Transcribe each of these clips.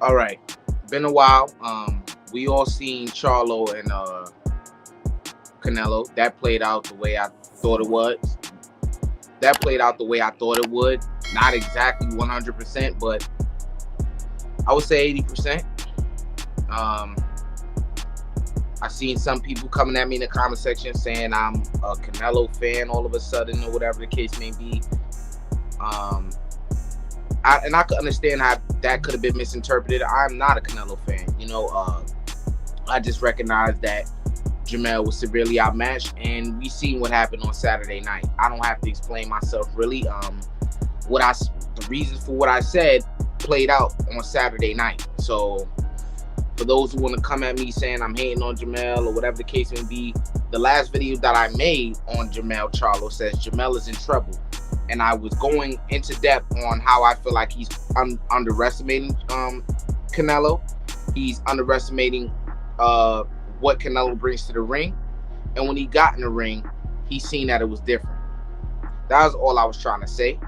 All right, been a while. We all seen Charlo and Canelo. That played out the way I thought it was. That played out the way I thought it would. Not exactly 100%, but I would say 80%. I seen some people coming at me in the comment section saying I'm a Canelo fan all of a sudden, or whatever the case may be. I could understand how that could have been misinterpreted. I'm not a Canelo fan. I just recognize that Jamel was severely outmatched, and we seen what happened on Saturday night. I don't have to explain myself really. The reasons for what I said played out on Saturday night. So for those who want to come at me saying I'm hating on Jamel or whatever the case may be, the last video that I made on Jamel Charlo says Jamel is in trouble. And I was going into depth on how I feel like he's underestimating Canelo. He's underestimating what Canelo brings to the ring. And when he got in the ring, he seen that it was different. That was all I was trying to say.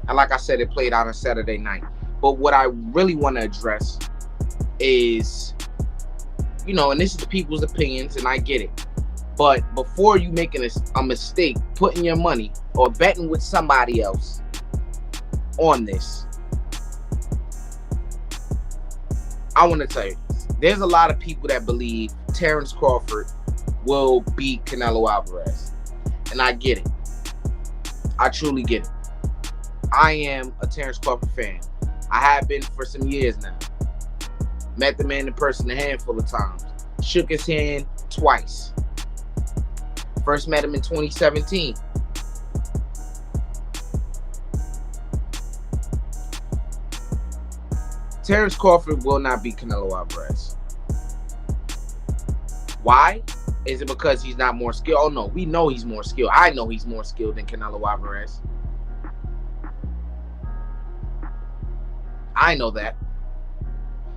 And like I said, it played out on Saturday night. But what I really want to address is, and this is the people's opinions, and I get it. But before you making a mistake, putting your money or betting with somebody else on this, I want to tell you this. There's a lot of people that believe Terence Crawford will beat Canelo Alvarez. And I get it. I truly get it. I am a Terence Crawford fan. I have been for some years now. Met the man in person a handful of times. Shook his hand twice. First met him in 2017. Terence Crawford will not beat Canelo Alvarez. Why? Is it because he's not more skilled? Oh no, we know he's more skilled. I know he's more skilled than Canelo Alvarez. I know that.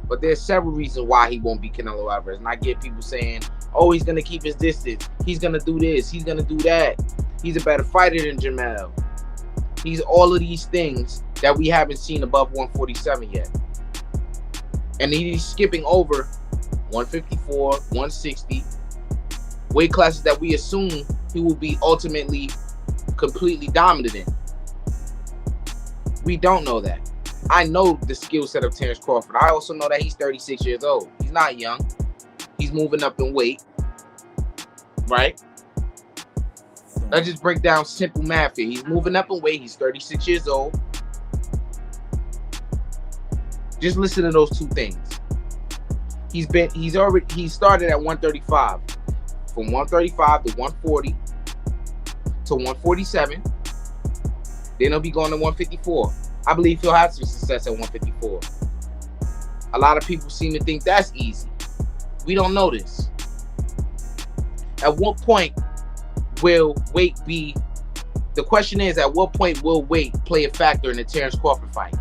But there's several reasons why he won't beat Canelo Alvarez. And I get people saying, oh, he's going to keep his distance. He's going to do this. He's going to do that. He's a better fighter than Jamel. He's all of these things that we haven't seen above 147 yet. And he's skipping over 154, 160. Weight classes that we assume he will be ultimately completely dominant in. We don't know that. I know the skill set of Terence Crawford. I also know that he's 36 years old. He's not young. He's moving up in weight. Right? Let's just break down simple math here. He's moving up in weight. He's 36 years old. Just listen to those two things. He started at 135. From 135 to 140 to 147. Then he'll be going to 154. I believe he'll have some success at 154. A lot of people seem to think that's easy. We don't know this. At what point will weight be... The question is, at what point will weight play a factor in the Terence Crawford fight?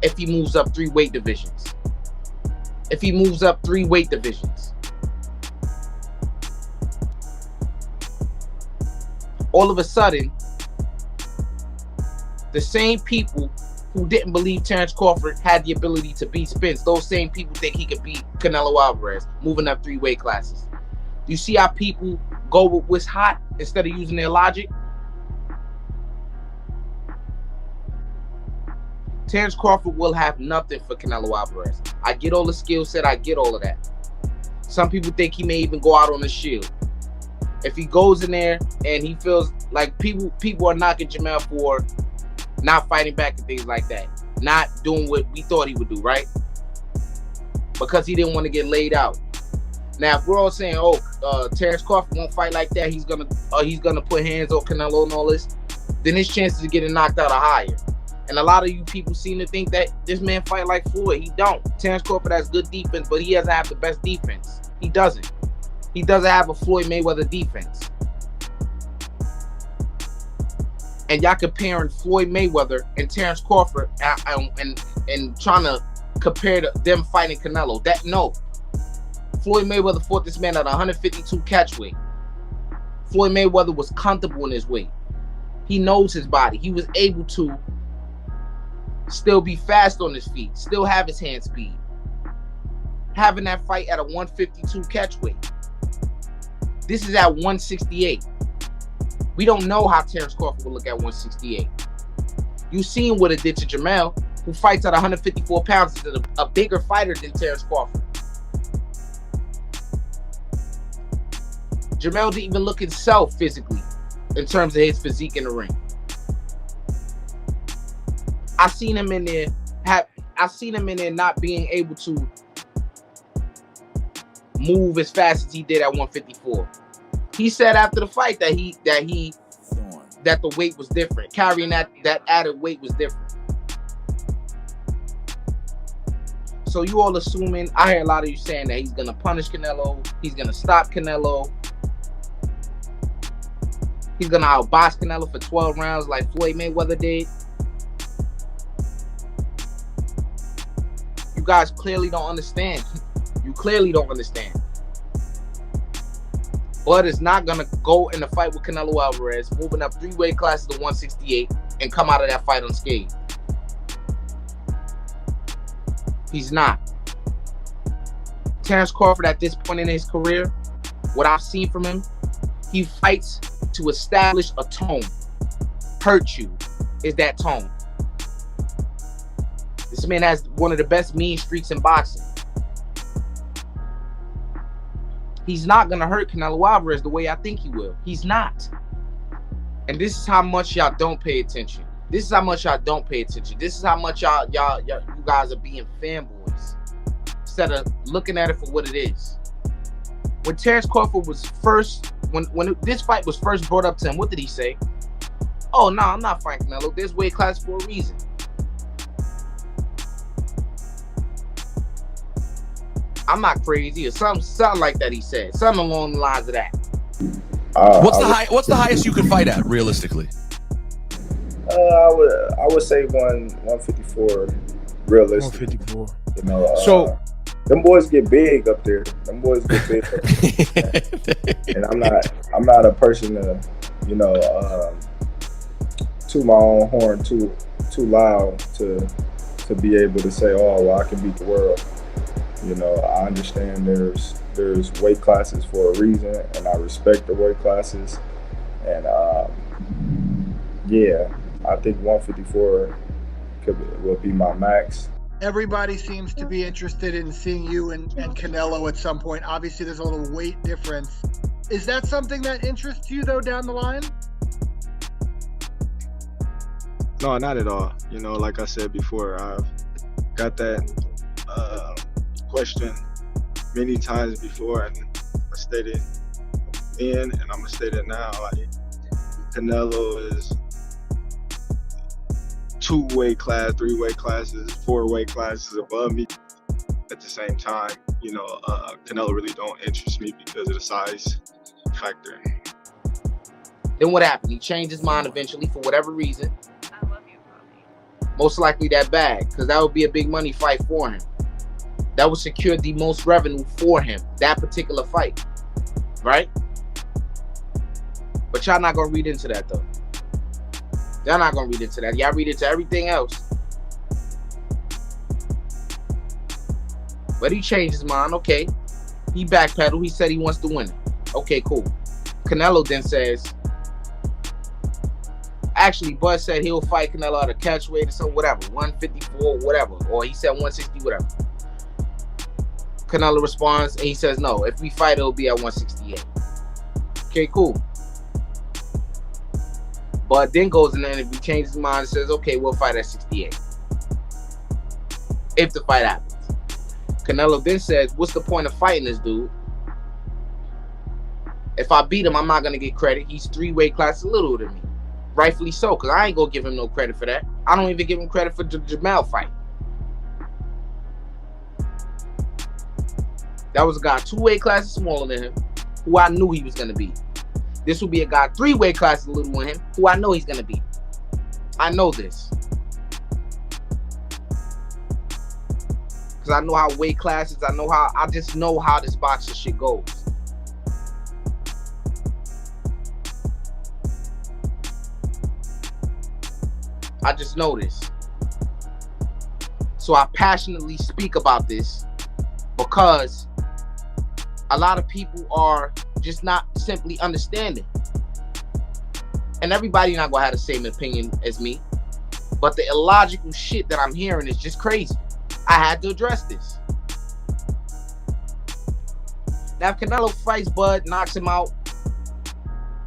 If he moves up 3 weight divisions. If he moves up 3 weight divisions. All of a sudden, the same people who didn't believe Terence Crawford had the ability to beat Spence, those same people think he could beat Canelo Alvarez, moving up 3 weight classes. Do you see how people go with what's hot instead of using their logic? Terence Crawford will have nothing for Canelo Alvarez. I get all the skill set. I get all of that. Some people think he may even go out on the shield. If he goes in there and he feels like people are knocking Jamel for not fighting back and things like that, not doing what we thought he would do, right? Because he didn't want to get laid out. Now, if we're all saying, Terence Crawford won't fight like that, he's gonna put hands on Canelo and all this, then his chances of getting knocked out are higher. And a lot of you people seem to think that this man fight like Floyd. He don't. Terence Crawford has good defense, but he doesn't have the best defense. He doesn't. He doesn't have a Floyd Mayweather defense. And y'all comparing Floyd Mayweather and Terence Crawford and trying to compare them fighting Canelo. No. Floyd Mayweather fought this man at 152 catch weight. Floyd Mayweather was comfortable in his weight. He knows his body. He was able to still be fast on his feet, still have his hand speed. having that fight at a 152 catch weight. This is at 168. We don't know how Terence Crawford will look at 168. You seen what it did to Jamel, who fights at 154 pounds, is a bigger fighter than Terence Crawford. Jamel didn't even look himself physically in terms of his physique in the ring. I seen him in there not being able to move as fast as he did at 154. He said after the fight that the weight was different. Carrying that added weight was different. So you all assuming, I hear a lot of you saying that he's gonna punish Canelo, he's gonna stop Canelo, he's gonna outbox Canelo for 12 rounds like Floyd Mayweather did. You guys clearly don't understand. You clearly don't understand. Bud is not gonna go in a fight with Canelo Alvarez, moving up 3 weight classes to 168, and come out of that fight unscathed. He's not. Terence Crawford, at this point in his career, what I've seen from him, he fights to establish a tone. Hurt you is that tone. This man has one of the best mean streaks in boxing. He's not going to hurt Canelo Alvarez the way I think he will. He's not. And this is how much y'all don't pay attention. This is how much y'all don't pay attention. This is how much you guys are being fanboys instead of looking at it for what it is. When Terence Crawford was first, when this fight was first brought up to him, what did he say? Oh, no, I'm not fighting Canelo. There's weight class for a reason. I'm not crazy, or something like that. He said something along the lines of that. What's the highest you can fight at realistically? I would say 154 realistic. 154. You know, So them boys get big up there. Them boys get big up there. And I'm not a person to, you know, toot my own horn too loud to be able to say, oh, well, I can beat the world. You know, I understand there's weight classes for a reason, and I respect the weight classes. And yeah, I think 154 will be my max. everybody seems to be interested in seeing you and Canelo at some point. Obviously, there's a little weight difference. Is that something that interests you, though, down the line? No, not at all. You know, like I said before, I've got that question many times before, and I stated then, and I'm gonna state it now. Like, Canelo is 2 weight class, 3 weight classes, 4 weight classes above me. At the same time, you know, Canelo really don't interest me because of the size factor. Then what happened? He changed his mind eventually for whatever reason. I love you, Bobby. Most likely that bag, because that would be a big money fight for him. That would secure the most revenue for him, that particular fight, right? But y'all not gonna read into that though. Y'all not gonna read into that. Y'all read into everything else. But he changed his mind. Okay, he backpedaled. He said he wants to win it. Okay, cool. Canelo then says, actually, Bud said he'll fight Canelo at a catch weight or something, whatever, 154, whatever, or he said 160, whatever. Canelo responds and he says, no, if we fight, it'll be at 168. Okay, cool. Bud then goes in there and if he changes his mind and says, okay, we'll fight at 68. If the fight happens. Canelo then says, what's the point of fighting this dude? If I beat him, I'm not going to get credit. He's 3 weight classes littler than me. Rightfully so, because I ain't going to give him no credit for that. I don't even give him credit for the Jamel fight. That was a guy 2 weight classes smaller than him, who I knew he was going to beat. This will be a guy 3 weight classes littler than him, who I know he's going to beat. I know this. Because I know how weight classes, I just know how this boxing shit goes. I just know this. So I passionately speak about this because a lot of people are just not simply understanding. And everybody not gonna have the same opinion as me, but the illogical shit that I'm hearing is just crazy. I had to address this. Now, if Canelo fights Bud, knocks him out,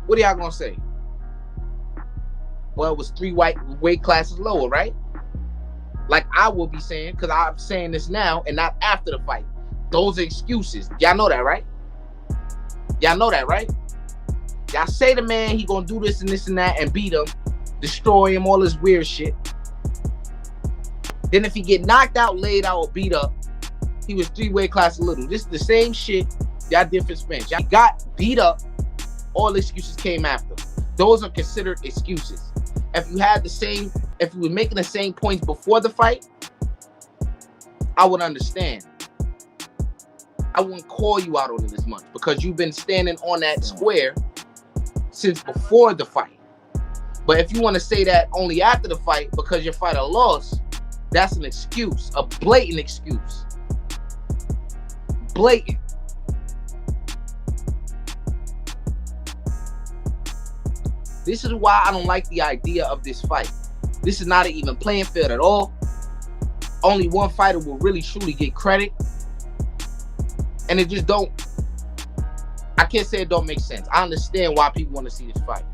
what are y'all gonna say? Well, it was 3 weight classes lower, right? Like I will be saying, because I'm saying this now and not after the fight. Those are excuses. Y'all know that, right? Y'all know that, right? Y'all say the man, he gonna do this and this and that and beat him, destroy him, all this weird shit. Then if he get knocked out, laid out, or beat up, he was 3 weight classes little. This is the same shit y'all did for Spence. Y'all got beat up, all the excuses came after. Those are considered excuses. If you had the same, if you were making the same points before the fight, I would understand. I wouldn't call you out on it as much because you've been standing on that square since before the fight. But if you want to say that only after the fight because your fighter lost, that's an excuse, a blatant excuse. Blatant. This is why I don't like the idea of this fight. This is not an even playing field at all. Only one fighter will really truly get credit. And it just don't, I can't say it don't make sense. I understand why people want to see this fight.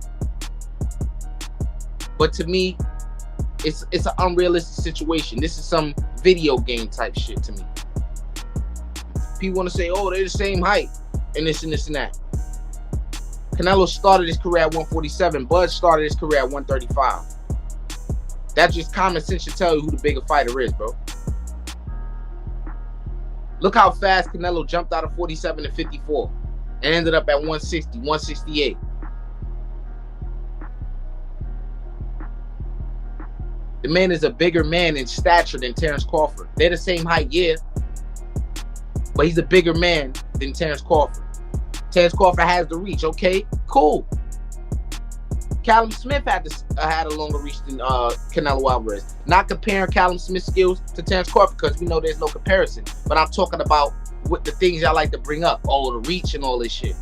But to me, it's an unrealistic situation. This is some video game type shit to me. People want to say, oh, they're the same height and this and this and that. Canelo started his career at 147. Bud started his career at 135. That just common sense should tell you who the bigger fighter is, bro. Look how fast Canelo jumped out of 47 to 54 and ended up at 160, 168. The man is a bigger man in stature than Terence Crawford. They're the same height, yeah, but he's a bigger man than Terence Crawford. Terence Crawford has the reach, okay, cool. Callum Smith had a longer reach than Canelo Alvarez. Not comparing Callum Smith's skills to Terence Crawford because we know there's no comparison. But I'm talking about what the things y'all like to bring up. Oh, the reach and all this shit.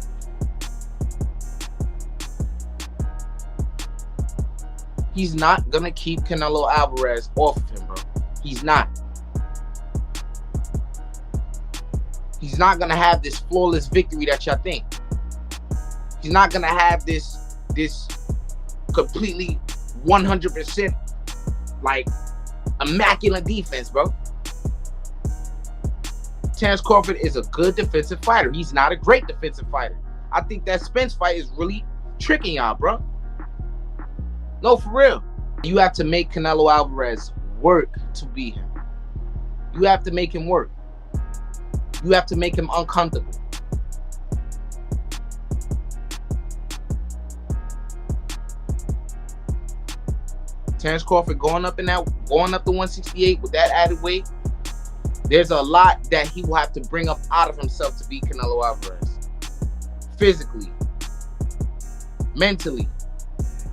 He's not going to keep Canelo Alvarez off of him, bro. He's not. He's not going to have this flawless victory that y'all think. He's not going to have this completely 100% like immaculate defense, bro. Terence Crawford is a good defensive fighter. He's not a great defensive fighter. I think that Spence fight is really tricking y'all, bro. No, for real. You have to make Canelo Alvarez work to beat him. You have to make him work. You have to make him uncomfortable. Terence Crawford going up to 168 with that added weight, there's a lot that he will have to bring up out of himself to beat Canelo Alvarez. Physically, mentally,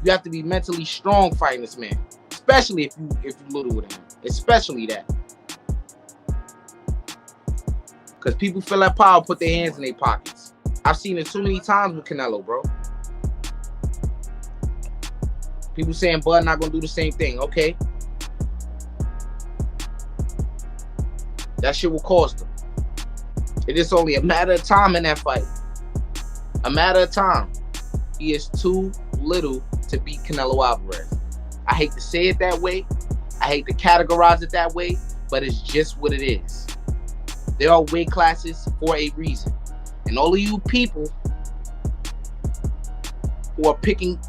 you have to be mentally strong fighting this man, especially if you little with him, especially that. Because people feel that power, put their hands in their pockets. I've seen it too many times with Canelo, bro. People saying Bud not gonna do the same thing. Okay. That shit will cost him. It is only a matter of time in that fight. A matter of time. He is too little to beat Canelo Alvarez. I hate to say it that way. I hate to categorize it that way, but it's just what it is. There are weight classes for a reason. And all of you people who are picking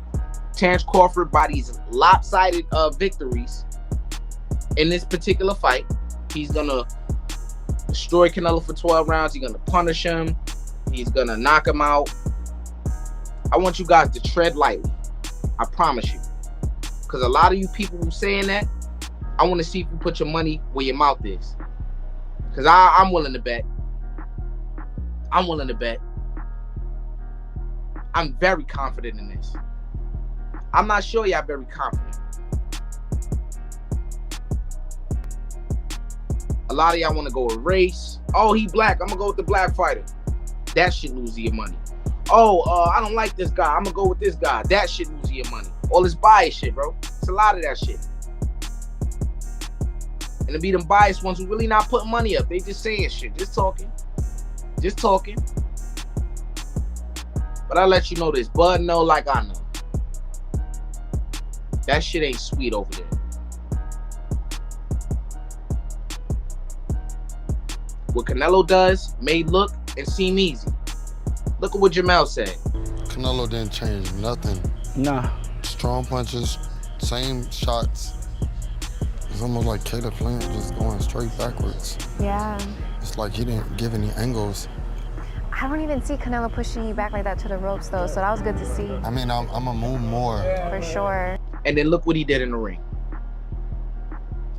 Terence Crawford by these lopsided victories in this particular fight, he's gonna destroy Canelo for 12 rounds. He's gonna punish him. He's gonna knock him out. I want you guys to tread lightly. I promise you. Because a lot of you people who saying that, I want to see if you put your money where your mouth is. Because I'm willing to bet. I'm willing to bet. I'm very confident in this. I'm not sure y'all very confident. A lot of y'all want to go with race. Oh, he black. I'm gonna go with the black fighter. That shit losing your money. Oh, I don't like this guy. I'm gonna go with this guy. That shit losing your money. All this bias shit, bro. It's a lot of that shit. And to be them biased ones who really not putting money up. They just saying shit. Just talking. Just talking. But I let you know this. Bud know like I know. That shit ain't sweet over there. What Canelo does may look and seem easy. Look at what Jamel said. Canelo didn't change nothing. Nah. Strong punches, same shots. It's almost like Caleb Flint just going straight backwards. Yeah. It's like he didn't give any angles. I don't even see Canelo pushing you back like that to the ropes, though, so that was good to see. I mean, I'm gonna move more. For sure. And then look what he did in the ring.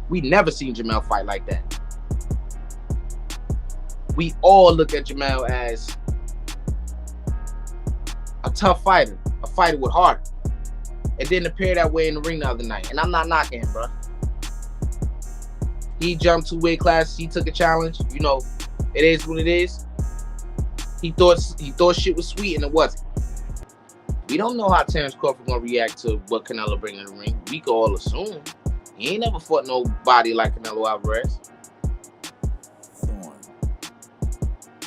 We never seen Jamel fight like that. We all look at Jamel as a tough fighter, a fighter with heart. It didn't appear that way in the ring the other night. And I'm not knocking him, bro. He jumped 2 weight classes. He took a challenge. You know, it is what it is. He thought shit was sweet, and it wasn't. We don't know how Terence Crawford gonna react to what Canelo bring in the ring. We can all assume. He ain't never fought nobody like Canelo Alvarez.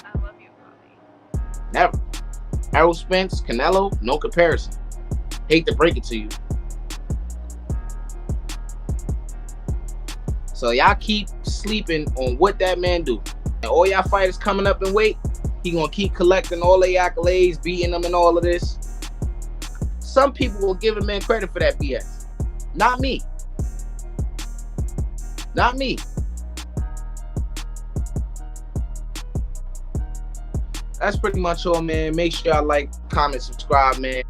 I love you, Bobby. Never. Errol Spence, Canelo, no comparison. Hate to break it to you. So y'all keep sleeping on what that man do. And all y'all fighters coming up in weight, he gonna keep collecting all their accolades, beating them and all of this. Some people will give a man credit for that BS. Not me. Not me. That's pretty much all, man. Make sure y'all like, comment, subscribe, man.